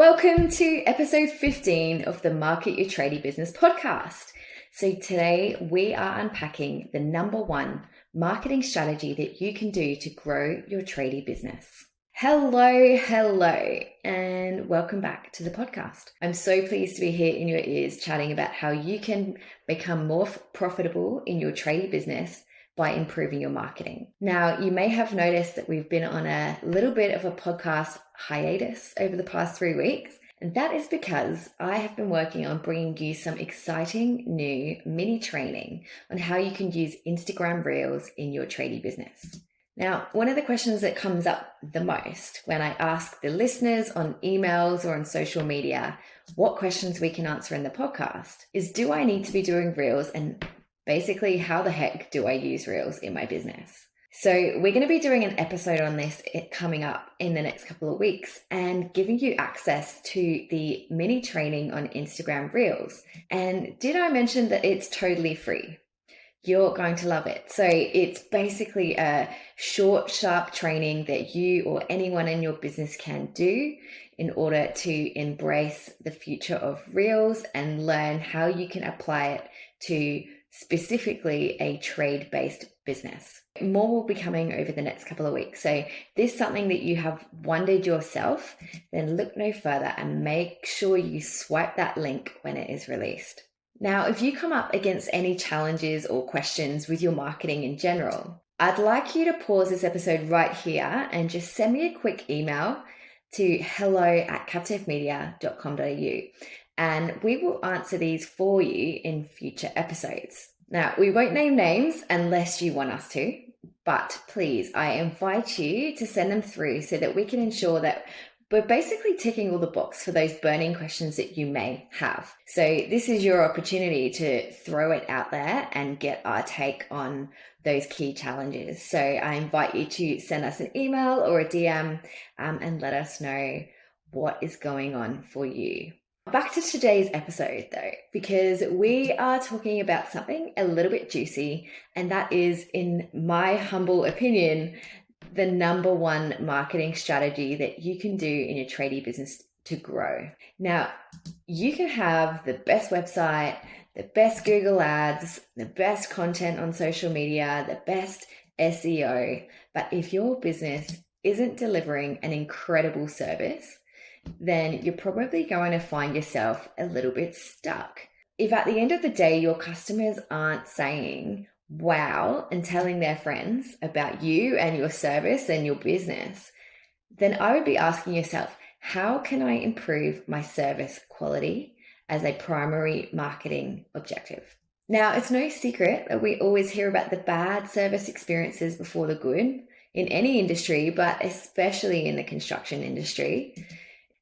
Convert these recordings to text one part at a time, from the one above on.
Welcome to episode 15 of the Market Your Tradie Business podcast. So today we are unpacking the number one marketing strategy that you can do to grow your tradie business. Hello, and welcome back to the podcast. I'm so pleased to be here in your ears chatting about how you can become more profitable in your tradie business by improving your marketing. Now, you may have noticed that we've been on a little bit of a podcast hiatus over the past 3 weeks, and that is because I have been working on bringing you some exciting new mini training on how you can use Instagram Reels in your tradie business. Now, one of the questions that comes up the most when I ask the listeners on emails or on social media what questions we can answer in the podcast is, do I need to be doing Reels, and basically, how the heck do I use Reels in my business? So we're going to be doing an episode on this coming up in the next couple of weeks and giving you access to the mini training on Instagram Reels. And did I mention that it's totally free? You're going to love it. So it's basically a short, sharp training that you or anyone in your business can do in order to embrace the future of Reels and learn how you can apply it to specifically a trade-based business. More will be coming over the next couple of weeks. So if this is something that you have wondered yourself, then look no further and make sure you swipe that link when it is released. Now, if you come up against any challenges or questions with your marketing in general, I'd like you to pause this episode right here and just send me a quick email to hello@captivemedia.com.au. And we will answer these for you in future episodes. Now, we won't name names unless you want us to, but please, I invite you to send them through so that we can ensure that we're basically ticking all the boxes for those burning questions that you may have. So this is your opportunity to throw it out there and get our take on those key challenges. So I invite you to send us an email or a DM and let us know what is going on for you. Back to today's episode though, because we are talking about something a little bit juicy, and that is, in my humble opinion, the number one marketing strategy that you can do in your tradie business to grow. Now, you can have the best website, the best Google ads, the best content on social media, the best SEO, but if your business isn't delivering an incredible service, then you're probably going to find yourself a little bit stuck. If at the end of the day, your customers aren't saying wow and telling their friends about you and your service and your business, then I would be asking yourself, how can I improve my service quality as a primary marketing objective? Now, it's no secret that we always hear about the bad service experiences before the good in any industry, but especially in the construction industry.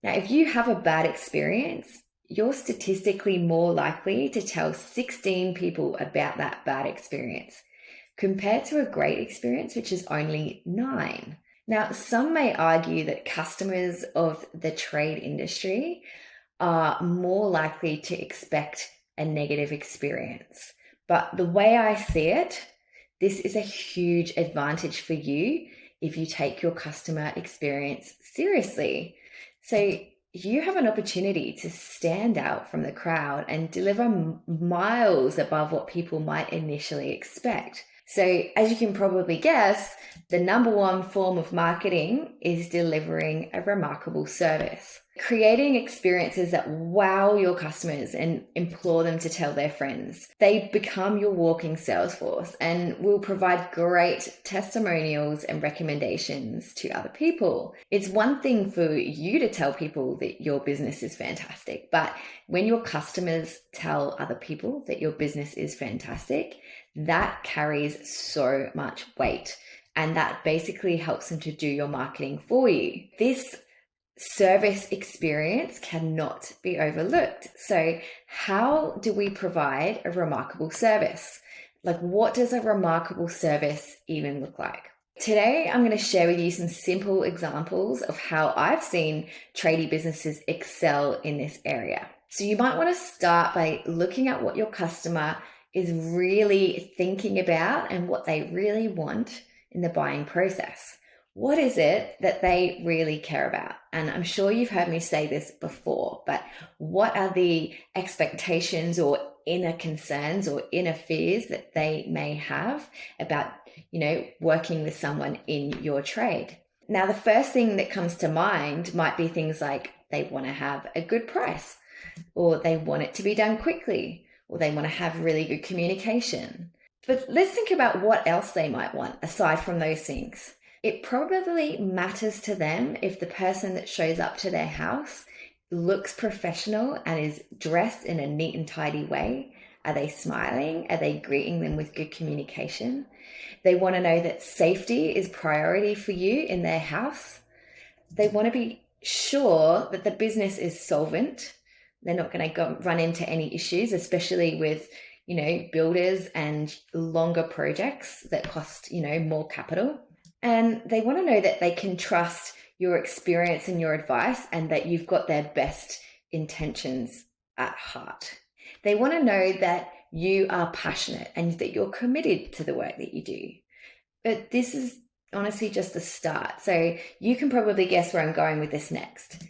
Now, if you have a bad experience, you're statistically more likely to tell 16 people about that bad experience compared to a great experience, which is only 9. Now, some may argue that customers of the trade industry are more likely to expect a negative experience. But the way I see it, this is a huge advantage for you if you take your customer experience seriously. So you have an opportunity to stand out from the crowd and deliver miles above what people might initially expect. So as you can probably guess, the number one form of marketing is delivering a remarkable service. Creating experiences that wow your customers and implore them to tell their friends. They become your walking sales force and will provide great testimonials and recommendations to other people. It's one thing for you to tell people that your business is fantastic, but when your customers tell other people that your business is fantastic, that carries so much weight, and that basically helps them to do your marketing for you. This service experience cannot be overlooked. So how do we provide a remarkable service? Like, what does a remarkable service even look like? Today, I'm going to share with you some simple examples of how I've seen tradie businesses excel in this area. So you might want to start by looking at what your customer is really thinking about and what they really want in the buying process. What is it that they really care about? And I'm sure you've heard me say this before, but what are the expectations or inner concerns or inner fears that they may have about, working with someone in your trade? Now, the first thing that comes to mind might be things like they want to have a good price, or they want it to be done quickly, or they want to have really good communication. But let's think about what else they might want aside from those things. It probably matters to them if the person that shows up to their house looks professional and is dressed in a neat and tidy way. Are they smiling? Are they greeting them with good communication? They want to know that safety is priority for you in their house. They want to be sure that the business is solvent. They're not going to run into any issues, especially with, builders and longer projects that cost, more capital. And they want to know that they can trust your experience and your advice and that you've got their best intentions at heart. They want to know that you are passionate and that you're committed to the work that you do. But this is honestly just the start. So you can probably guess where I'm going with this next.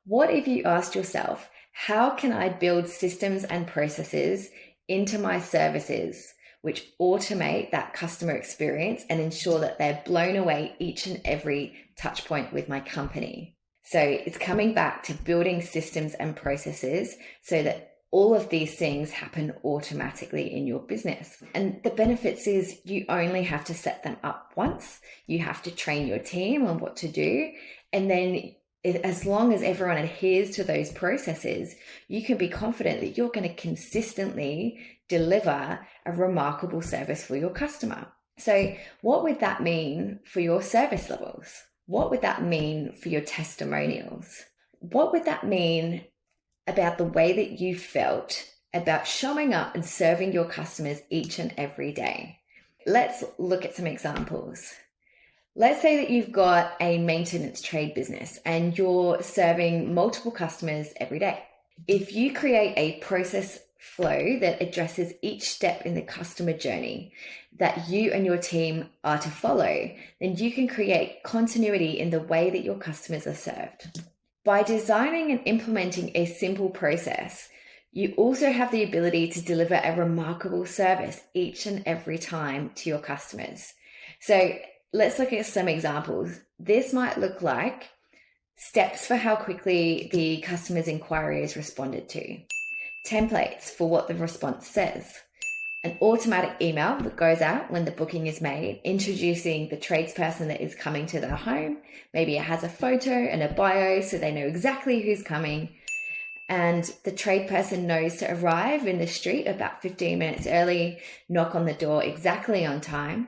What if you asked yourself, how can I build systems and processes into my services which automate that customer experience and ensure that they're blown away each and every touch point with my company? So it's coming back to building systems and processes so that all of these things happen automatically in your business. And the benefits is you only have to set them up once. You have to train your team on what to do. And then as long as everyone adheres to those processes, you can be confident that you're going to consistently deliver a remarkable service for your customer. So what would that mean for your service levels? What would that mean for your testimonials? What would that mean about the way that you felt about showing up and serving your customers each and every day? Let's look at some examples. Let's say that you've got a maintenance trade business and you're serving multiple customers every day. If you create a process flow that addresses each step in the customer journey that you and your team are to follow, then you can create continuity in the way that your customers are served. By designing and implementing a simple process, you also have the ability to deliver a remarkable service each and every time to your customers. So let's look at some examples. This might look like steps for how quickly the customer's inquiry is responded to, templates for what the response says, an automatic email that goes out when the booking is made, introducing the tradesperson that is coming to their home. Maybe it has a photo and a bio so they know exactly who's coming. And the tradesperson knows to arrive in the street about 15 minutes early, knock on the door exactly on time.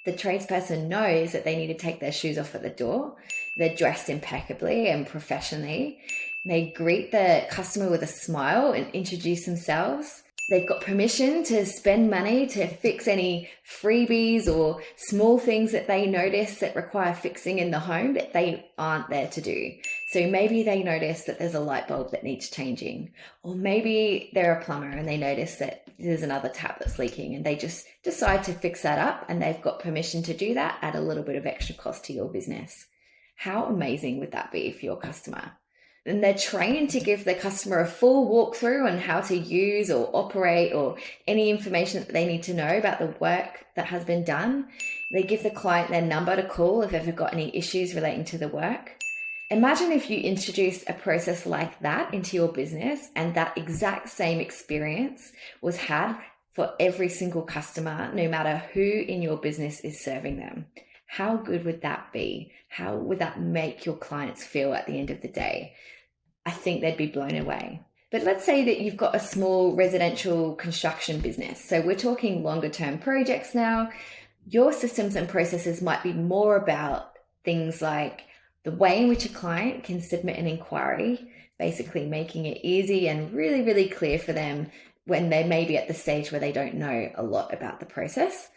The tradesperson knows that they need to take their shoes off at the door. They're dressed impeccably and professionally. They greet the customer with a smile and introduce themselves. They've got permission to spend money to fix any freebies or small things that they notice that require fixing in the home that they aren't there to do. So maybe they notice that there's a light bulb that needs changing, or maybe they're a plumber and they notice that there's another tap that's leaking and they just decide to fix that up, and they've got permission to do that at a little bit of extra cost to your business. How amazing would that be for your customer? And they're trained to give the customer a full walkthrough on how to use or operate or any information that they need to know about the work that has been done. They give the client their number to call if they've ever got any issues relating to the work. Imagine if you introduced a process like that into your business and that exact same experience was had for every single customer, no matter who in your business is serving them. How good would that be? How would that make your clients feel at the end of the day? I think they'd be blown away. But let's say that you've got a small residential construction business. So we're talking longer term projects now. Your systems and processes might be more about things like the way in which a client can submit an inquiry, basically making it easy and really, really clear for them when they may be at the stage where they don't know a lot about the process.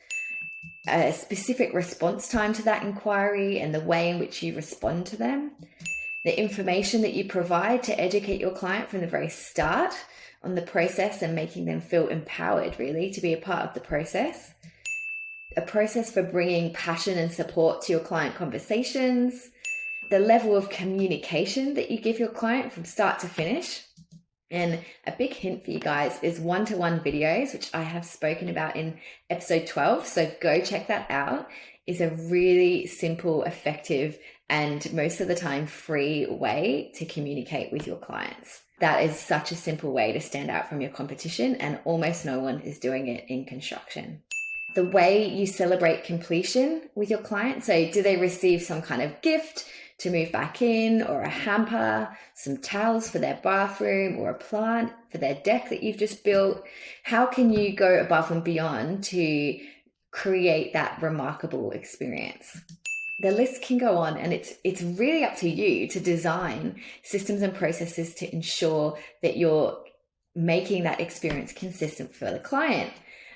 A specific response time to that inquiry and the way in which you respond to them. The information that you provide to educate your client from the very start on the process and making them feel empowered really to be a part of the process. a process for bringing passion and support to your client conversations, the level of communication that you give your client from start to finish. And a big hint for you guys is one-to-one videos, which I have spoken about in episode 12. So go check that out. It's a really simple, effective, and most of the time free way to communicate with your clients. That is such a simple way to stand out from your competition, and almost no one is doing it in construction. The way you celebrate completion with your client. So do they receive some kind of gift to move back in, or a hamper, some towels for their bathroom, or a plant for their deck that you've just built? How can you go above and beyond to create that remarkable experience? The list can go on, and it's really up to you to design systems and processes to ensure that you're making that experience consistent for the client.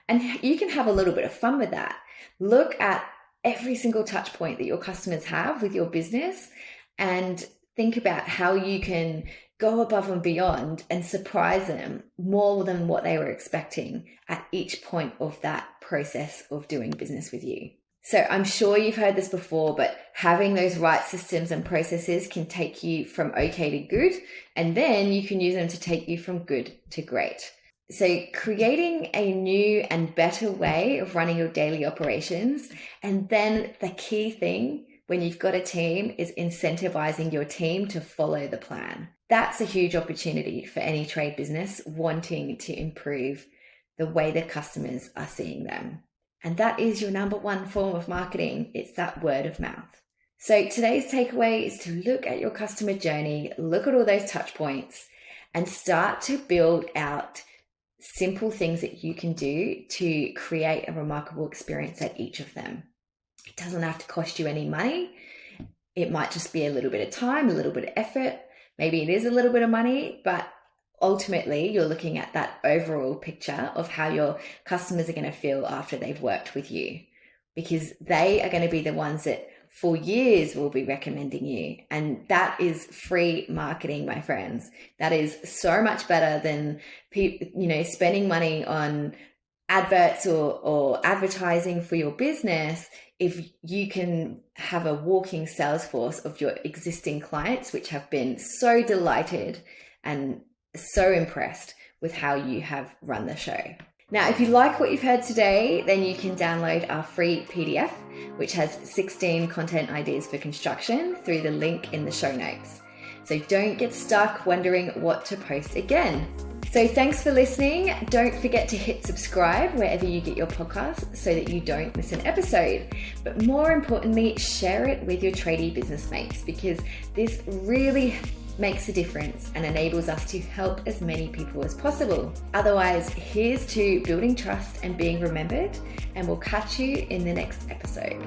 And you can have a little bit of fun with that. Look at every single touch point that your customers have with your business and think about how you can go above and beyond and surprise them more than what they were expecting at each point of that process of doing business with you. So I'm sure you've heard this before, but having those right systems and processes can take you from okay to good, and then you can use them to take you from good to great. So creating a new and better way of running your daily operations. And then the key thing when you've got a team is incentivizing your team to follow the plan. That's a huge opportunity for any trade business wanting to improve the way that customers are seeing them. And that is your number one form of marketing. It's that word of mouth. So today's takeaway is to look at your customer journey, look at all those touch points, and start to build out simple things that you can do to create a remarkable experience at each of them. It doesn't have to cost you any money. It might just be a little bit of time, a little bit of effort. Maybe it is a little bit of money, but ultimately you're looking at that overall picture of how your customers are going to feel after they've worked with you, because they are going to be the ones that for years will be recommending you. And that is free marketing, my friends. That is so much better than spending money on adverts or advertising for your business. If you can have a walking sales force of your existing clients, which have been so delighted and so impressed with how you have run the show. Now, if you like what you've heard today, then you can download our free PDF, which has 16 content ideas for construction through the link in the show notes. So don't get stuck wondering what to post again. So thanks for listening. Don't forget to hit subscribe wherever you get your podcasts so that you don't miss an episode. But more importantly, share it with your tradie business mates, because this really makes a difference and enables us to help as many people as possible. Otherwise, here's to building trust and being remembered, and we'll catch you in the next episode.